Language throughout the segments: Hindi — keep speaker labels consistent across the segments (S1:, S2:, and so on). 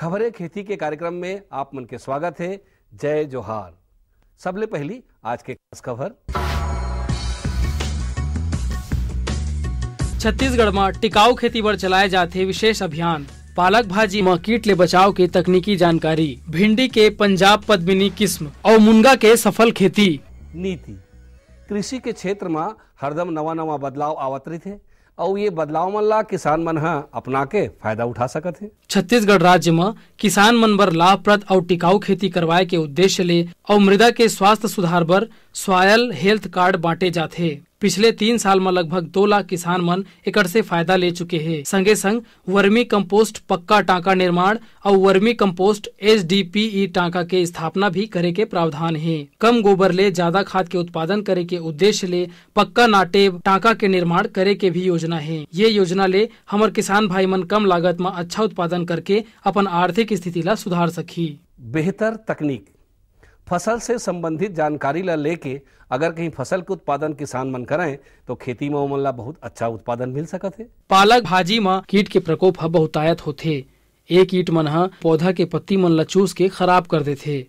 S1: खबरें खेती के कार्यक्रम में आप मन के स्वागत है। जय जोहार। सबले पहली आज के खास खबर।
S2: छत्तीसगढ़ में टिकाऊ खेती बर चलाए जाते विशेष अभियान। पालक भाजी में कीट ले बचाव के तकनीकी जानकारी। भिंडी के पंजाब पद्मिनी किस्म और मुनगा के सफल खेती।
S1: नीति कृषि के क्षेत्र में हरदम नवा बदलाव आवत रही और ये बदलाव मन ला किसान मन ह अपना के फायदा उठा सकत है।
S2: छत्तीसगढ़ राज्य में किसान मन बर लाभप्रद और टिकाऊ खेती करवाए के उद्देश्य ले और मृदा के स्वास्थ्य सुधार बर सॉयल हेल्थ कार्ड बांटे जाते। पिछले 3 साल में लगभग 2 लाख किसान मन एकड़ से फायदा ले चुके हैं। संगे संग वर्मी कंपोस्ट पक्का टांका निर्माण और वर्मी कंपोस्ट HDPE टांका के स्थापना भी करे के प्रावधान है। कम गोबर ले ज्यादा खाद के उत्पादन करे के उद्देश्य ले पक्का नाटेब टांका के निर्माण करे के भी योजना है। ये योजना ले हमार किसान भाई मन कम लागत में अच्छा उत्पादन करके अपन आर्थिक स्थिति ला सुधार सकी।
S1: बेहतर तकनीक फसल से संबंधित जानकारी ला लेके अगर कहीं फसल के उत्पादन किसान मन करें तो खेती में ओमन ला बहुत अच्छा उत्पादन मिल सकत है।
S2: पालक भाजी में कीट के प्रकोप ह बहुतायत होथे। एक कीट मन ह पौधा के पत्ती मन ला चूस के खराब कर देथे,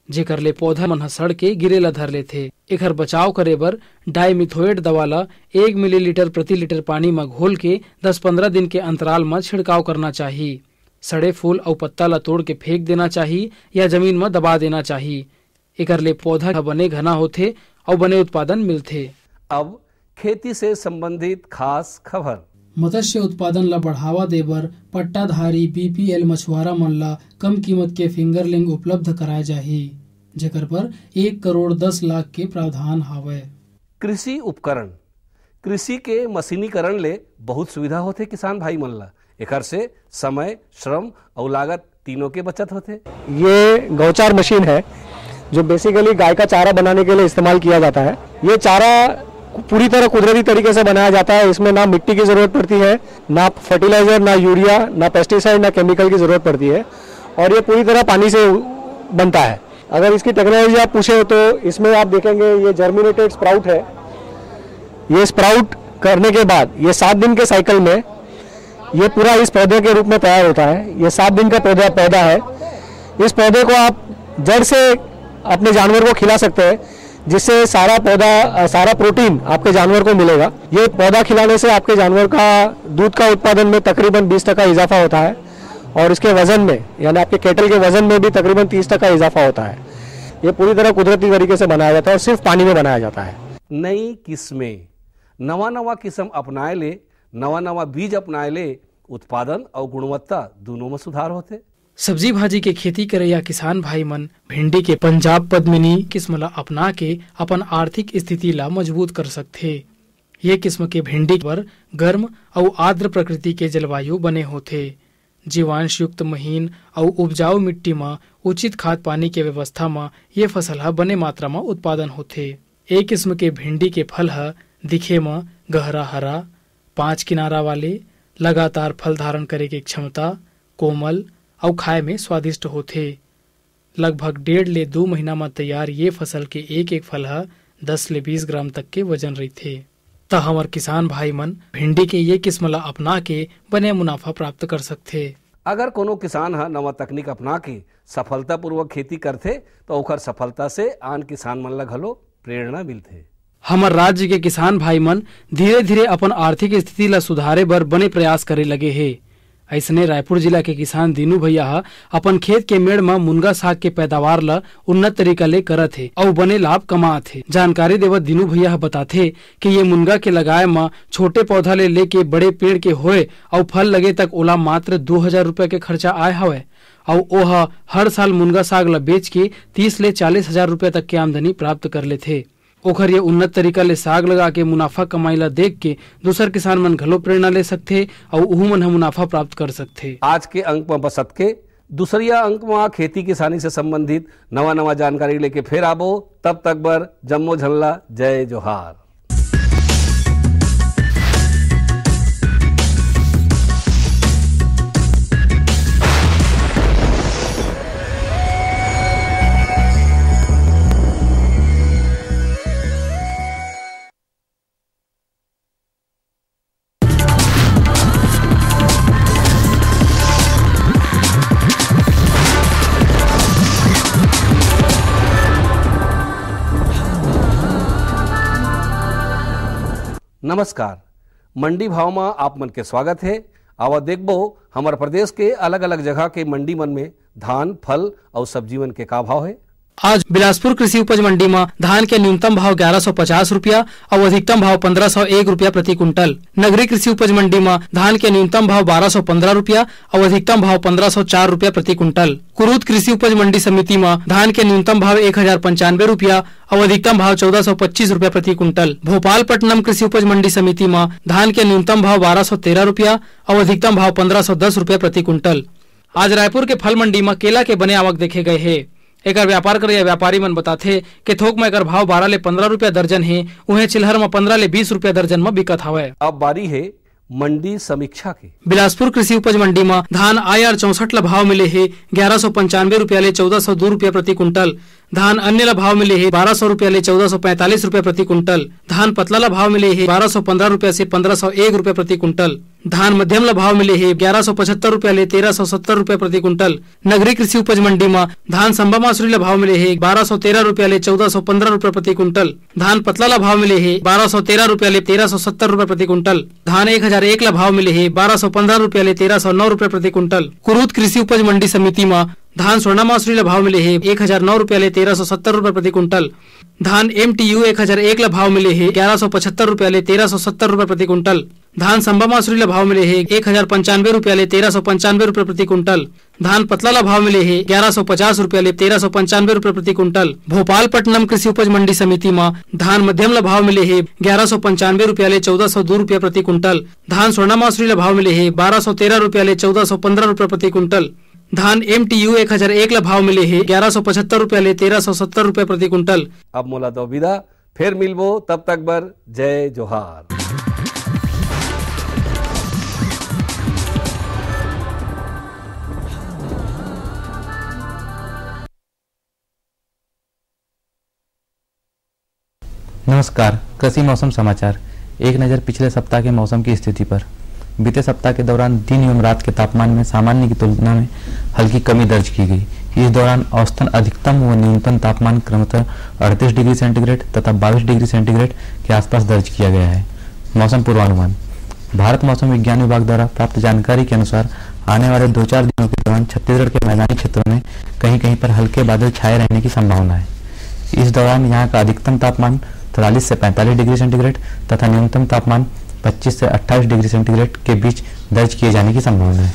S2: जेकर ले पौधा मन ह सड़ के गिरे ला धर लेथे। एकर बचाव करे बर डाइमिथोएट दवा ला 1 मिलीलीटर प्रति लीटर पानी में घोल के 10-15 दिन के अंतराल में छिड़काव करना चाहिए। सड़े फूल और पत्ता ला तोड़ के फेंक देना चाहिए या जमीन में दबा देना चाहिए। एकर ले पौधा बने घना होथे और बने उत्पादन मिलथे।
S1: अब खेती से संबंधित खास खबर।
S2: मत्स्य उत्पादन ला बढ़ावा देबर पट्टाधारी BPL मछुआरा मन ला कम कीमत के फिंगरलिंग उपलब्ध कराए जाही, जेकर पर 1 करोड़ 10 लाख के प्रावधान हावय।
S1: कृषि उपकरण कृषि के मशीनीकरण ले बहुत सुविधा होथे किसान भाई मन ला। एकर से समय, श्रम और लागत तीनों के बचत होथे।
S3: ये गौचार मशीन है जो बेसिकली गाय का चारा बनाने के लिए इस्तेमाल किया जाता है। ये चारा पूरी तरह कुदरती तरीके से बनाया जाता है। इसमें ना मिट्टी की जरूरत पड़ती है, ना फर्टिलाइजर, ना यूरिया, ना पेस्टिसाइड, ना केमिकल की जरूरत पड़ती है और ये पूरी तरह पानी से बनता है। अगर इसकी टेक्नोलॉजी आप पूछे तो इसमें आप देखेंगे ये जर्मिनेटेड स्प्राउट है। ये स्प्राउट करने के बाद ये 7 दिन के साइकिल में ये पूरा इस पौधे के रूप में तैयार होता है। ये 7 दिन का पौधा है। इस पौधे को आप जड़ से अपने जानवर को खिला सकते हैं, जिससे सारा प्रोटीन आपके जानवर को मिलेगा। ये पौधा खिलाने से आपके जानवर का दूध का उत्पादन में तकरीबन 20% इजाफा होता है और इसके वजन में यानी आपके केटल के वजन में भी तकरीबन 30% इजाफा होता है। ये पूरी तरह कुदरती तरीके से बनाया जाता है और सिर्फ पानी में बनाया जाता है।
S1: नई किस्में नवा किस्म अपनाए ले, नवा बीज अपनाए ले, उत्पादन और गुणवत्ता दोनों में सुधार होते।
S2: सब्जी भाजी के खेती करे या किसान भाई मन भिंडी के पंजाब पद्मिनी किस्म ला अपना के अपन आर्थिक स्थिति ला मजबूत कर सकथे। ये किस्म के भिंडी पर गर्म और आर्द्र प्रकृति के जलवायु बने होथे। जीवांश युक्त महीन और उपजाऊ मिट्टी में उचित खाद पानी के व्यवस्था में ये फसल हा बने मात्रा में उत्पादन होथे। एक किस्म के भिंडी के फल हा दिखे में गहरा हरा, 5 किनारा वाले, लगातार फल धारण करे के क्षमता, कोमल और खाए में स्वादिष्ट होथे। लगभग 1.5 ले 2 महीना में तैयार ये फसल के एक फल हा 10 ले 20 ग्राम तक के वजन रहथे। त हमर किसान भाई मन भिंडी के ये किस्म ला अपना के बने मुनाफा प्राप्त कर सकथे।
S1: अगर कोनो किसान हा नवा तकनीक अपना के सफलता पूर्वक खेती करथे तो ओकर सफलता से आन किसान मन ला घलो प्रेरणा मिलथे।
S2: हमर राज्य के किसान भाई मन धीरे धीरे अपन आर्थिक स्थिति ला सुधारे बर बने प्रयास करे लगे हे। ऐसने रायपुर जिला के किसान दीनू भैया अपन खेत के मेड़ में मुनगा साग के पैदावार ला उन्नत तरीका ले करत है और बने लाभ कमात है। जानकारी देवत दीनू भैया बताथे कि ये मुनगा के लगाए में छोटे पौधा ले लेके बड़े पेड़ के होए और फल लगे तक ओला मात्र 2000 रुपया के खर्चा आए हवे और ओह हर साल मुनगा साग ला बेच के 30 ले 40 हजार रुपया तक के आमदनी प्राप्त कर लेथे। ओखर ये उन्नत तरीका ले साग लगा के मुनाफा कमाई ला देख के दूसर किसान मन घलो प्रेरणा ले सकथे और उहू मन मुनाफा प्राप्त कर सकथे।
S1: आज के अंक में बसत के दूसरिया अंक में खेती किसानी से संबंधित नवा जानकारी लेके फिर आबो। तब तक बर जम्मो झल्ला जय जोहार। नमस्कार, मंडी भाव में आप मन के स्वागत है। आवा देखबो हमारे प्रदेश के अलग अलग जगह के मंडी मन में धान, फल और सब्जी मन के का भाव है।
S2: आज बिलासपुर कृषि उपज मंडी में धान के न्यूनतम भाव 1150 रुपया और अधिकतम भाव 1501 रुपया प्रति कुंटल। नगरी कृषि उपज मंडी में धान के न्यूनतम भाव 1215 रुपया और अधिकतम भाव 1504 रुपया प्रति कुंटल। कुरूद कृषि उपज मंडी समिति में धान के न्यूनतम भाव 1095 रुपया और अधिकतम भाव 1425 रुपया प्रति कुंटल। भोपालपट्टनम कृषि उपज मंडी समिति में धान के न्यूनतम भाव 1213 रुपया और अधिकतम भाव 1510 रुपया प्रति कुंटल। आज रायपुर के फल मंडी में केला के बने आवक देखे गए है। एकर व्यापार करे व्यापारी मन बताथे कि थोक में एकर भाव 12 ले 15 रुपया दर्जन है, उन्हें चिल्हर में 15 ले 20 रुपया दर्जन में बिकत हवे।
S1: अब बारी है मंडी समीक्षा की।
S2: बिलासपुर कृषि उपज मंडी में धान IR 64 ला भाव मिले है 1195 रुपया ले 1402 रुपया प्रति कुंटल। धान अन्य ला भाव मिले है 1200 रुपया ले 1445 रुपया प्रति कुंटल। धान पतला ला भाव मिले है 1215 रुपया से 1501 रुपया प्रति कुंटल। धान मध्यम ला भाव मिले है 1175 रुपया ले 1370 रुपया प्रति कुंटल। नगरी कृषि उपज मंडी में धान संबा मासुरी ला भाव मिले है 1213 रुपया ले 1415 रुपया प्रति कुंटल। धान पतला ला भाव मिले है 1213 रुपया ले 1370 रुपया प्रति कुंटल। धान 1001 ला भाव मिले है 1215 रुपया ले 1309 रुपया प्रति कुंटल। कुरूद कृषि उपज मंडी समिति में धान स्वर्णा मासुरी ला भाव मिले है 1009 रुपया ले 1370 रुपया प्रति कुंटल। धान MTU 1001 ला भाव मिले है 1175 रुपया ले 1370 रुपया प्रति कुंटल। धान संबा मासुरी ला भाव मिले है 1095 रुपया ले 1395 रुपया प्रति कुंटल। धान पतला ला भाव मिले है 1150 रुपया ले 1395 रुपया प्रति कुंटल। भोपालपट्टनम कृषि उपज मंडी समिति में धान मध्यम ला भाव मिले है 1195 रुपया ले 1402 रुपया प्रति कुंटल। धान स्वर्णा मासुरी ला भाव मिले है 1213 रुपया ले 1415 रुपया प्रति कुंटल। धान MTU 1001 ला भाव मिले है 1175 रुपया ले 1370 रुपया प्रति कुंटल।
S1: अब मोला दो विदा, फिर मिलबो, तब तक बर जय जोहार।
S4: नमस्कार, कृषि मौसम समाचार। एक नज़र पिछले सप्ताह के मौसम की स्थिति पर। बीते सप्ताह के दौरान दिन एवं रात के तापमान में सामान्य की तुलना में हल्की कमी दर्ज की गई। इस दौरान औसतन अधिकतम व न्यूनतम तापमान क्रमशः 38 डिग्री सेंटीग्रेड तथा 22 डिग्री सेंटीग्रेड के आसपास दर्ज किया गया है। मौसम पूर्वानुमान। भारत मौसम विज्ञान विभाग द्वारा प्राप्त जानकारी के अनुसार आने वाले 2-4 दिनों के दौरान छत्तीसगढ़ के मैदानी क्षेत्रों में कहीं कहीं पर हल्के बादल छाए रहने की संभावना है। इस दौरान यहाँ का अधिकतम तापमान 43 से 45 डिग्री सेंटीग्रेड तथा न्यूनतम तापमान 25 से 28 डिग्री सेंटीग्रेड के बीच दर्ज किए जाने की संभावना है।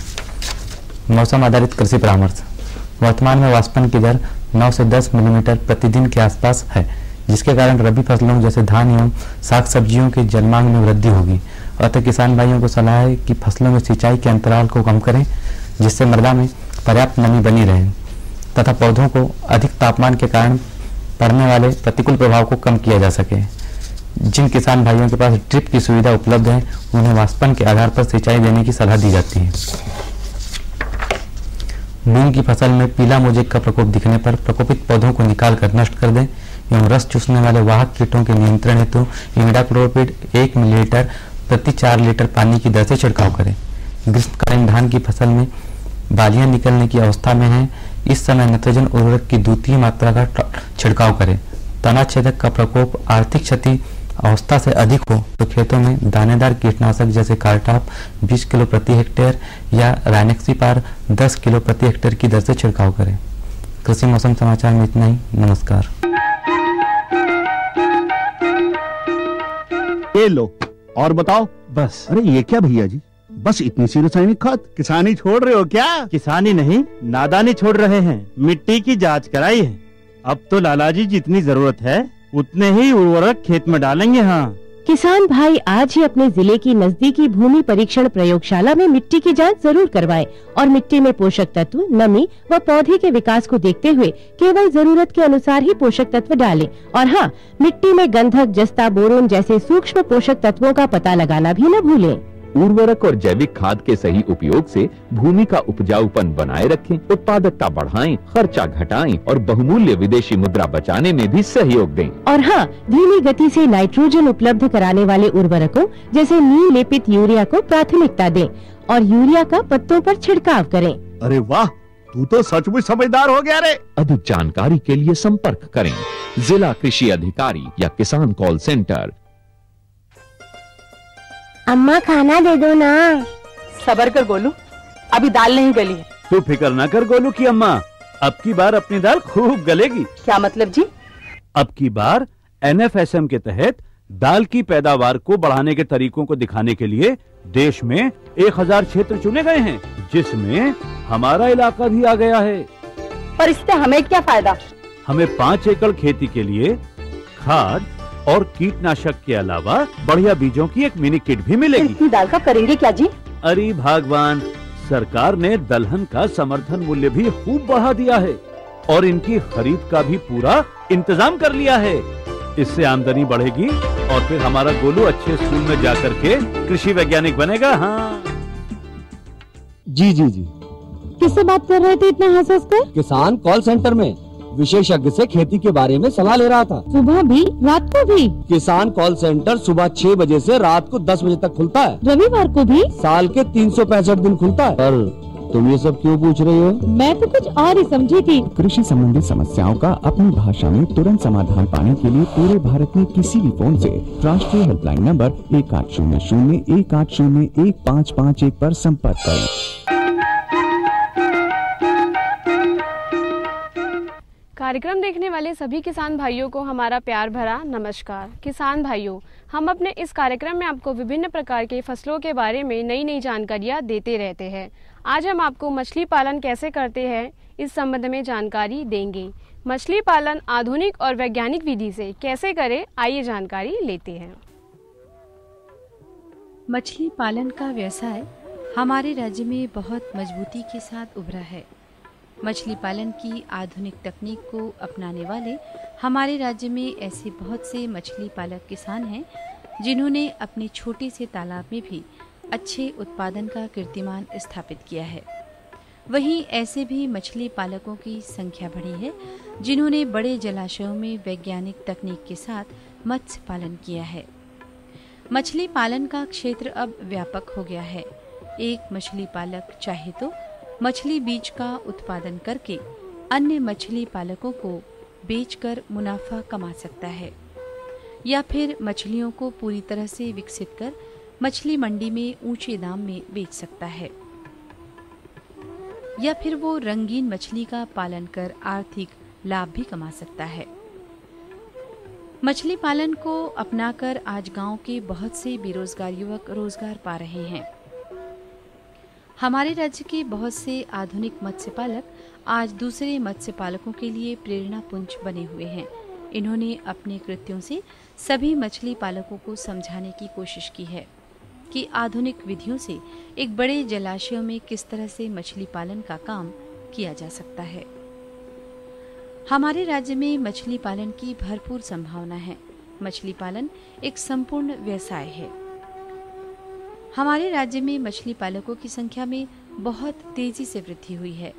S4: मौसम आधारित कृषि परामर्श। वर्तमान में वाष्पन की दर 9 से 10 मिलीमीटर प्रतिदिन के आसपास है, जिसके कारण रबी फसलों जैसे धान एवं साग सब्जियों की जलमांग में वृद्धि होगी। अतः किसान भाइयों को सलाह है कि फसलों में सिंचाई के अंतराल को कम करें, जिससे मृदा में पर्याप्त नमी बनी रहे तथा पौधों को अधिक तापमान के कारण पड़ने वाले प्रतिकूल प्रभाव को कम किया जा सके। जिन किसान भाइयों के पास ड्रिप की सुविधा उपलब्ध है, उन्हें वाष्पन के आधार पर सिंचाई देने की सलाह दी जाती है। मूंग की फसल में पीला मोजेक का प्रकोप दिखने पर प्रकोपित पौधों को निकाल कर नष्ट कर दें एवं रस चूसने वाले वाहक कीटों के नियंत्रण हेतु इमिडाक्लोप्रिड 1 मिलीलीटर प्रति 4 लीटर पानी की दर से छिड़काव करें। ग्रीष्मकालीन धान की फसल में बालियां निकलने की अवस्था में है, इस समय नाइट्रोजन उर्वरक की द्वितीय मात्रा का छिड़काव करें। तना छेदक का प्रकोप आर्थिक क्षति अवस्था से अधिक हो तो खेतों में दानेदार कीटनाशक जैसे कार्टाप 20 किलो प्रति हेक्टेयर या राइनेक्सीपार 10 किलो प्रति हेक्टेयर की दर से छिड़काव करें। कृषि मौसम समाचार में इतना ही। नमस्कार।
S5: ये लो और बताओ। बस। अरे ये क्या भैया जी, बस इतनी सी रासायनिक खाद? किसानी छोड़ रहे हो क्या?
S6: किसानी नहीं, नादानी छोड़ रहे हैं। मिट्टी की जांच कराई है। अब तो लालाजी जितनी जरूरत है उतने ही उर्वरक खेत में डालेंगे। हाँ,
S7: किसान भाई आज ही अपने जिले की नजदीकी भूमि परीक्षण प्रयोगशाला में मिट्टी की जांच जरूर करवाएं और मिट्टी में पोषक तत्व, नमी व पौधे के विकास को देखते हुए केवल जरूरत के अनुसार ही पोषक तत्व डालें। और हाँ, मिट्टी में गंधक, जस्ता, बोरोन जैसे सूक्ष्म पोषक तत्वों का पता लगाना भी न भूलें।
S8: उर्वरक और जैविक खाद के सही उपयोग से भूमि का उपजाऊपन बनाए रखें, उत्पादकता बढ़ाएं, खर्चा घटाएं और बहुमूल्य विदेशी मुद्रा बचाने में भी सहयोग दें।
S7: और हाँ, धीमी गति से नाइट्रोजन उपलब्ध कराने वाले उर्वरकों जैसे नीम लेपित यूरिया को प्राथमिकता दें और यूरिया का पत्तों पर छिड़काव करें।
S5: अरे वाह, तू तो सचमुच समझदार हो गया रे।
S8: अधिक जानकारी के लिए संपर्क करें जिला कृषि अधिकारी या किसान कॉल सेंटर।
S7: अम्मा खाना दे दो ना।
S9: सबर कर गोलू, अभी दाल नहीं गली है।
S5: तू फिक्र ना कर गोलू की अम्मा, अब की बार अपनी दाल खूब गलेगी।
S9: क्या मतलब जी?
S5: अब की बार NFSM के तहत दाल की पैदावार को बढ़ाने के तरीकों को दिखाने के लिए देश में 1000 क्षेत्र चुने गए हैं, जिसमें हमारा इलाका भी आ गया है।
S9: पर इससे हमें क्या फायदा?
S5: हमें 5 एकड़ खेती के लिए खाद और कीटनाशक के अलावा बढ़िया बीजों की एक मिनी किट भी मिलेगी।
S9: इतनी दाल का करेंगे क्या जी?
S5: अरे भगवान, सरकार ने दलहन का समर्थन मूल्य भी खूब बढ़ा दिया है और इनकी खरीद का भी पूरा इंतजाम कर लिया है। इससे आमदनी बढ़ेगी और फिर हमारा गोलू अच्छे स्कूल में जाकर के कृषि वैज्ञानिक बनेगा। हाँ
S3: जी जी जी।
S7: किससे बात कर रहे थे इतना हंस हंस कर?
S3: किसान कॉल सेंटर में विशेषज्ञ से खेती के बारे में सलाह ले रहा था।
S7: सुबह भी रात को भी?
S3: किसान कॉल सेंटर सुबह 6 बजे से रात को 10 बजे तक खुलता है।
S7: रविवार को भी?
S3: साल के 365 दिन खुलता है। पर तुम ये सब क्यों पूछ रही हो?
S7: मैं तो कुछ और ही समझी थी।
S10: कृषि संबंधी समस्याओं का अपनी भाषा में तुरंत समाधान पाने के लिए पूरे भारत में किसी भी फोन से राष्ट्रीय हेल्पलाइन नंबर 1800-180-1551 पर संपर्क करें।
S11: कार्यक्रम देखने वाले सभी किसान भाइयों को हमारा प्यार भरा नमस्कार। किसान भाइयों, हम अपने इस कार्यक्रम में आपको विभिन्न प्रकार के फसलों के बारे में नई नई जानकारियाँ देते रहते हैं। आज हम आपको मछली पालन कैसे करते हैं इस संबंध में जानकारी देंगे। मछली पालन आधुनिक और वैज्ञानिक विधि से कैसे करें, आइए जानकारी लेते हैं।
S12: मछली पालन का व्यवसाय हमारे राज्य में बहुत मजबूती के साथ उभरा है। मछली पालन की आधुनिक तकनीक को अपनाने वाले हमारे राज्य में ऐसे बहुत से मछली पालक किसान हैं जिन्होंने अपने छोटे से तालाब में भी अच्छे उत्पादन का कीर्तिमान स्थापित किया है। वहीं ऐसे भी मछली पालकों की संख्या बढ़ी है जिन्होंने बड़े जलाशयों में वैज्ञानिक तकनीक के साथ मत्स्य पालन किया है। मछली पालन का क्षेत्र अब व्यापक हो गया है। एक मछली पालक चाहे तो मछली बीज का उत्पादन करके अन्य मछली पालकों को बेचकर मुनाफा कमा सकता है, या फिर मछलियों को पूरी तरह से विकसित कर मछली मंडी में ऊंचे दाम में बेच सकता है, या फिर वो रंगीन मछली का पालन कर आर्थिक लाभ भी कमा सकता है। मछली पालन को अपनाकर आज गांव के बहुत से बेरोजगार युवक रोजगार पा रहे हैं। हमारे राज्य के बहुत से आधुनिक मत्स्य पालक आज दूसरे मत्स्य पालकों के लिए प्रेरणा पुंज बने हुए हैं। इन्होंने अपने कृत्यों से सभी मछली पालकों को समझाने की कोशिश की है कि आधुनिक विधियों से एक बड़े जलाशयों में किस तरह से मछली पालन का काम किया जा सकता है। हमारे राज्य में मछली पालन की भरपूर संभावना है। मछली पालन एक संपूर्ण व्यवसाय है। हमारे राज्य में मछली पालकों की संख्या में बहुत तेजी से वृद्धि हुई है।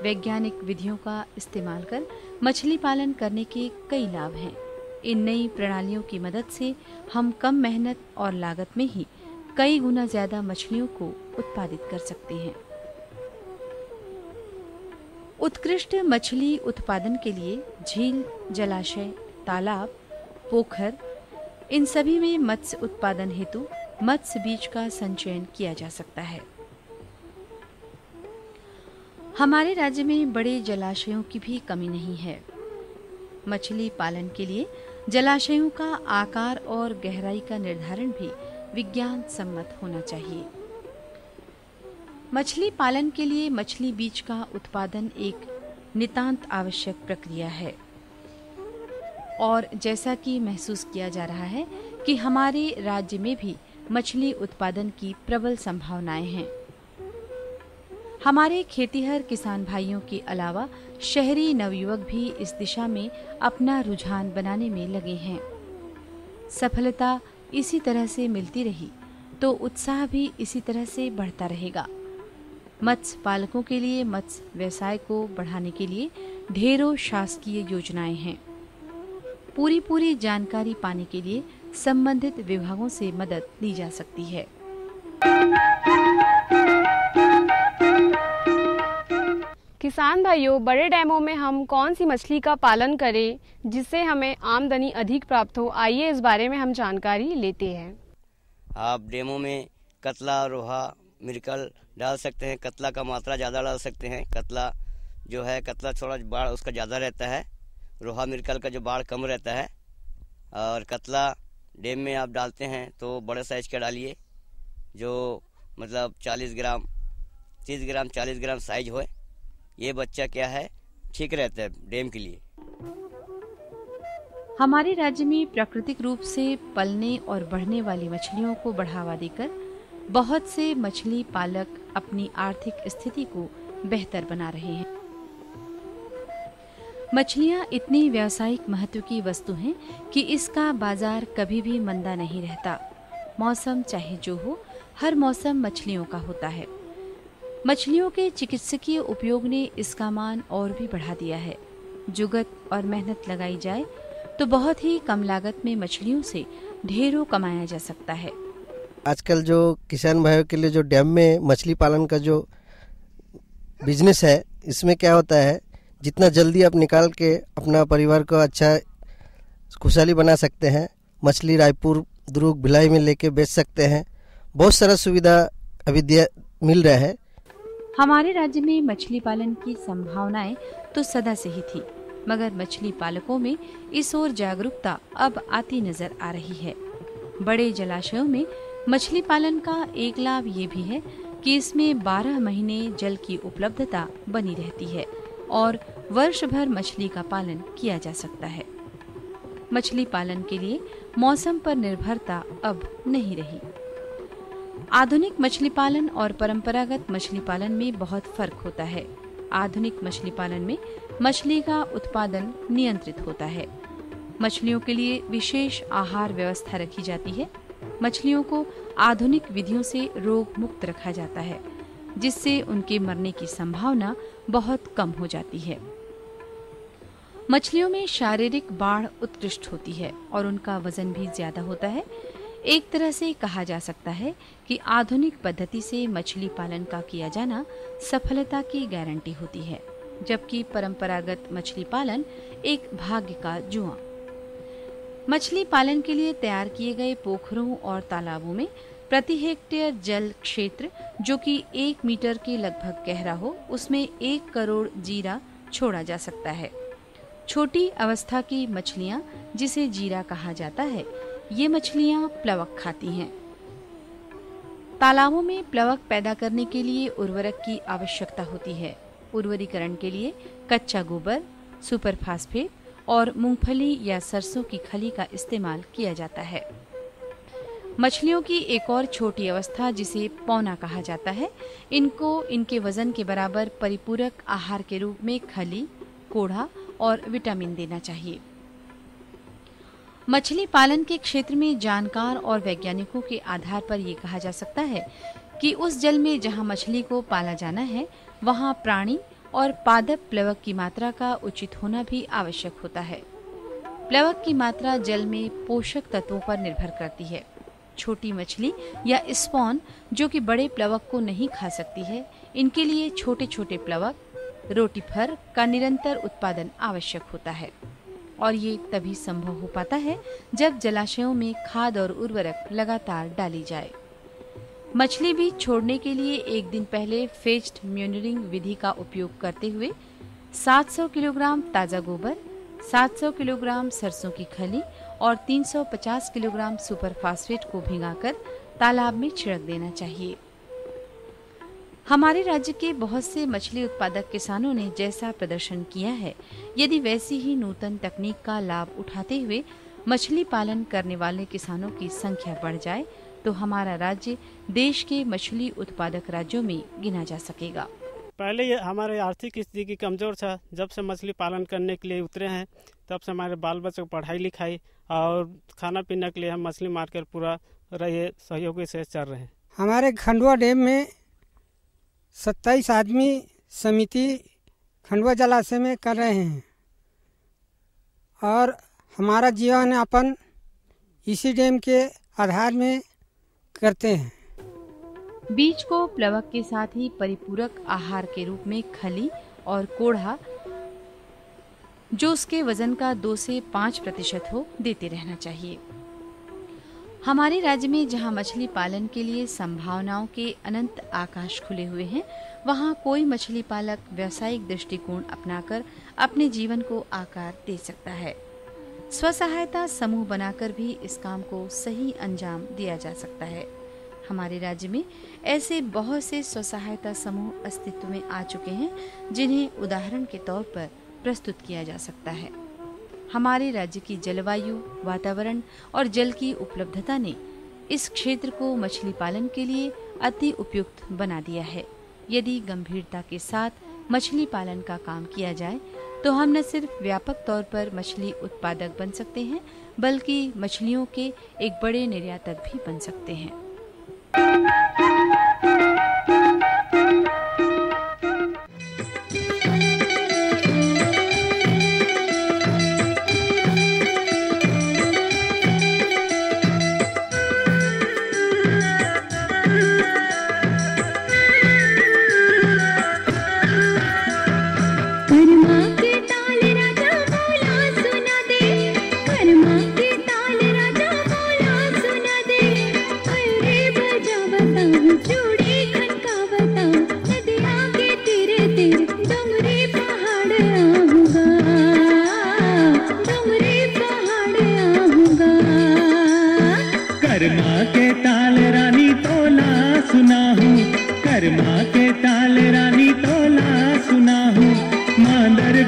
S12: वैज्ञानिक विधियों का इस्तेमाल कर मछली पालन करने के कई लाभ हैं। इन नई प्रणालियों की मदद से हम कम मेहनत और लागत में ही कई गुना ज्यादा मछलियों को उत्पादित कर सकते हैं। उत्कृष्ट मछली उत्पादन के लिए झील, जलाशय, तालाब, पोखर, इन सभी में मत्स्य उत्पादन हेतु मत्स्य बीज का संचयन किया जा सकता है। हमारे राज्य में बड़े जलाशयों की भी कमी नहीं है। मछली पालन के लिए जलाशयों का आकार और गहराई का निर्धारण भी विज्ञान सम्मत होना चाहिए। मछली पालन के लिए मछली बीज का उत्पादन एक नितांत आवश्यक प्रक्रिया है और जैसा कि महसूस किया जा रहा है कि हमारे राज्य में भी मछली उत्पादन की प्रबल संभावनाएं हैं। हमारे खेतीहर किसान भाइयों के अलावा शहरी नवयुवक भी इस दिशा में अपना रुझान बनाने में लगे हैं। सफलता इसी तरह से मिलती रही तो उत्साह भी इसी तरह से बढ़ता रहेगा। मत्स्य पालकों के लिए मत्स्य व्यवसाय को बढ़ाने के लिए ढेरों शासकीय योजनाएं हैं। पूरी जानकारी पाने के लिए संबंधित विभागों से मदद ली जा सकती है।
S11: किसान भाइयों, बड़े डैमों में हम कौन सी मछली का पालन करें जिससे हमें आमदनी अधिक प्राप्त हो, आइए इस बारे में हम जानकारी लेते हैं।
S13: आप डेमो में कतला, रोहा, मिर्कल डाल सकते हैं। कतला का मात्रा ज़्यादा डाल सकते हैं। कतला जो है, कतला थोड़ा बाढ़ उसका ज़्यादा रहता है, रोहा मिर्कल का जो बाढ़ कम रहता है। और कतला डेम में आप डालते हैं तो बड़े साइज का डालिए, जो मतलब 40 ग्राम, 30 ग्राम, 40 ग्राम साइज हो। ये बच्चा क्या है, ठीक रहता है डेम के लिए।
S12: हमारे राज्य में प्राकृतिक रूप से पलने और बढ़ने वाली मछलियों को बढ़ावा देकर बहुत से मछली पालक अपनी आर्थिक स्थिति को बेहतर बना रहे हैं। मछलियां इतनी व्यावसायिक महत्व की वस्तु हैं कि इसका बाजार कभी भी मंदा नहीं रहता। मौसम चाहे जो हो, हर मौसम मछलियों का होता है। मछलियों के चिकित्सकीय उपयोग ने इसका मान और भी बढ़ा दिया है। जुगत और मेहनत लगाई जाए तो बहुत ही कम लागत में मछलियों से ढेरों कमाया जा सकता है।
S14: आजकल जो किसान भाइयों के लिए जो डैम में मछली पालन का जो बिजनेस है, इसमें क्या होता है, जितना जल्दी आप निकाल के अपना परिवार को अच्छा खुशहाली बना सकते हैं। मछली रायपुर, दुर्ग, भिलाई में लेके बेच सकते हैं। बहुत सारा सुविधा अभी मिल रहा है।
S12: हमारे राज्य में मछली पालन की संभावनाएं तो सदा से ही थी, मगर मछली पालकों में इस ओर जागरूकता अब आती नजर आ रही है। बड़े जलाशयों में मछली पालन का एक लाभ ये भी है कि इसमें 12 महीने जल की उपलब्धता बनी रहती है और वर्ष भर मछली का पालन किया जा सकता है। मछली पालन के लिए मौसम पर निर्भरता अब नहीं रही। आधुनिक मछली पालन और परंपरागत मछली पालन में बहुत फर्क होता है। आधुनिक मछली पालन में मछली का उत्पादन नियंत्रित होता है। मछलियों के लिए विशेष आहार व्यवस्था रखी जाती है। मछलियों को आधुनिक विधियों से रोग मुक्त रखा जाता है, जिससे उनके मरने की संभावना बहुत कम हो जाती है। मछलियों में शारीरिक बाढ़ उत्कृष्ट होती है और उनका वजन भी ज्यादा होता है। एक तरह से कहा जा सकता है कि आधुनिक पद्धति से मछली पालन का किया जाना सफलता की गारंटी होती है, जबकि परंपरागत मछली पालन एक भाग्य का जुआ। मछली पालन के लिए तैयार किए गए पोखरों और तालाबों में प्रति हेक्टेयर जल क्षेत्र जो कि 1 मीटर के लगभग गहरा हो, उसमें 1 करोड़ जीरा छोड़ा जा सकता है। छोटी अवस्था की मछलियां, जिसे जीरा कहा जाता है, ये मछलियां प्लवक खाती हैं। तालाबों में प्लवक पैदा करने के लिए उर्वरक की आवश्यकता होती है। उर्वरीकरण के लिए कच्चा गोबर, सुपर फास्फेट और मूंगफली या सरसों की खली का इस्तेमाल किया जाता है। मछलियों की एक और छोटी अवस्था, जिसे पौना कहा जाता है, इनको इनके वजन के बराबर परिपूरक आहार के रूप में खली, कोढ़ा और विटामिन देना चाहिए। मछली पालन के क्षेत्र में जानकार और वैज्ञानिकों के आधार पर ये कहा जा सकता है कि उस जल में जहां मछली को पाला जाना है, वहां प्राणी और पादप प्लवक की मात्रा का उचित होना भी आवश्यक होता है। प्लवक की मात्रा जल में पोषक तत्वों पर निर्भर करती है। छोटी मछली या स्पॉन जो कि बड़े प्लवक को नहीं खा सकती है, इनके लिए छोटे छोटे प्लवक, रोटिफर का निरंतर उत्पादन आवश्यक होता है और ये तभी संभव हो पाता है जब जलाशयों में खाद और उर्वरक लगातार डाली जाए। मछली बीज छोड़ने के लिए एक दिन पहले फेज्ड म्यूनरिंग विधि का उपयोग करते हुए 700 किलोग्राम ताजा गोबर, 700 किलोग्राम सरसों की खली और 350 किलोग्राम सुपर फास्फेट को भिगाकर तालाब में छिड़क देना चाहिए। हमारे राज्य के बहुत से मछली उत्पादक किसानों ने जैसा प्रदर्शन किया है, यदि वैसी ही नूतन तकनीक का लाभ उठाते हुए मछली पालन करने वाले किसानों की संख्या बढ़ जाए तो हमारा राज्य देश के मछली उत्पादक राज्यों में गिना जा सकेगा।
S15: पहले ये हमारे आर्थिक स्थिति की कमजोर था। जब से मछली पालन करने के लिए उतरे हैं, तब से हमारे बाल बच्चों को पढ़ाई लिखाई और खाना पीने के लिए हम मछली मारकर पूरा रहे सहयोगी से चल रहे हैं।
S16: हमारे खंडवा डैम में 27 आदमी समिति खंडवा जलाशय में कर रहे हैं और हमारा जीवन यापन इसी डैम के आधार में करते हैं।
S12: बीज को प्लवक के साथ ही परिपूरक आहार के रूप में खली और कोढ़ा, जो उसके वजन का 2 से 5% हो, देते रहना चाहिए। हमारे राज्य में जहां मछली पालन के लिए संभावनाओं के अनंत आकाश खुले हुए हैं, वहां कोई मछली पालक व्यावसायिक दृष्टिकोण अपनाकर अपने जीवन को आकार दे सकता है। स्वसहायता समूह बनाकर भी इस काम को सही अंजाम दिया जा सकता है। हमारे राज्य में ऐसे बहुत से स्वसहायता समूह अस्तित्व में आ चुके हैं, जिन्हें उदाहरण के तौर पर प्रस्तुत किया जा सकता है। हमारे राज्य की जलवायु, वातावरण और जल की उपलब्धता ने इस क्षेत्र को मछली पालन के लिए अति उपयुक्त बना दिया है। यदि गंभीरता के साथ मछली पालन का काम किया जाए तो हम न सिर्फ व्यापक तौर पर मछली उत्पादक बन सकते हैं, बल्कि मछलियों के एक बड़े निर्यातक भी बन सकते हैं।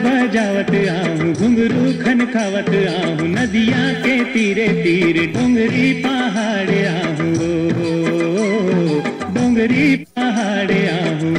S17: बजावत आहूँ, घुंघरू खनखावत आहूँ, नदिया के तीरे तीरे डोंगरी पहाड़ आहूँ, डोंगरी पहाड़ आहूँ।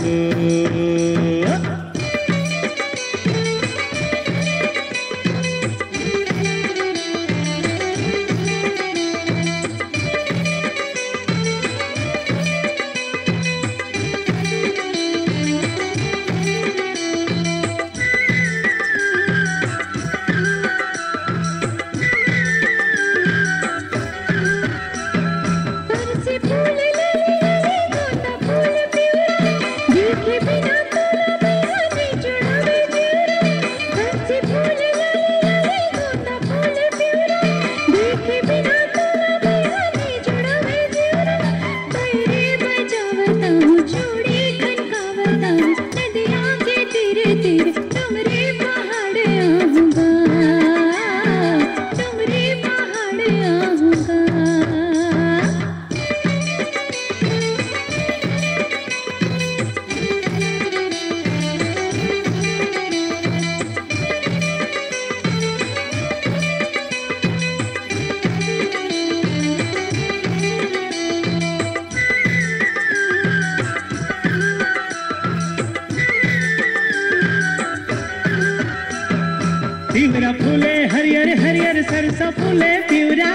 S17: तिवरा फूले हरियर हरियर सरसों फूले तिवरा,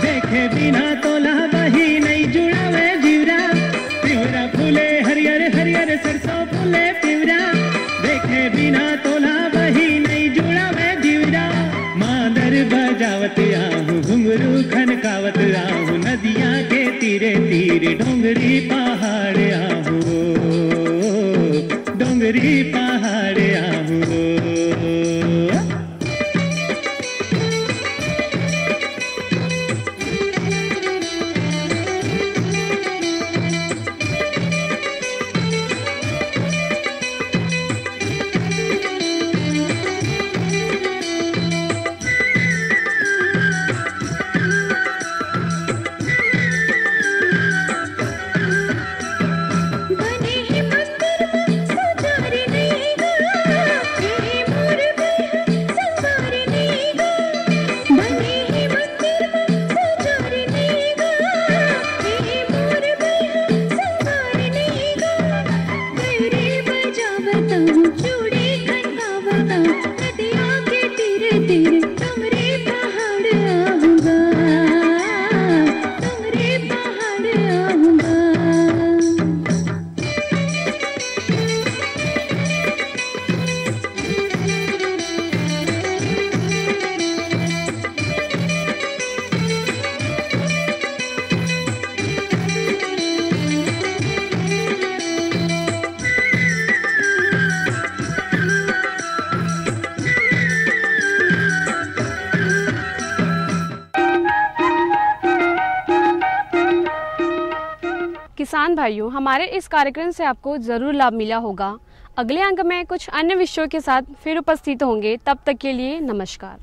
S17: देखे बिना तोला बही नहीं जुड़ावे जीवरा। तिवरा फूले हरियर हरियर सरसों फूले तिवरा, देखे बिना तोला बही नहीं जुड़ावे जीवरा। मांदर बजावत आहूँ, घुंघरू खनकावत आहूँ, नदिया के तीरे तीरे डोंगरी पहाड़ आहूँ, डोंगरी पहाड़ आहूँ।
S18: बने ही मंदिर में सजारे नहीं गया।
S11: किसान भाइयों, हमारे इस कार्यक्रम से आपको ज़रूर लाभ मिला होगा। अगले अंक में कुछ अन्य विषयों के साथ फिर उपस्थित होंगे। तब तक के लिए नमस्कार।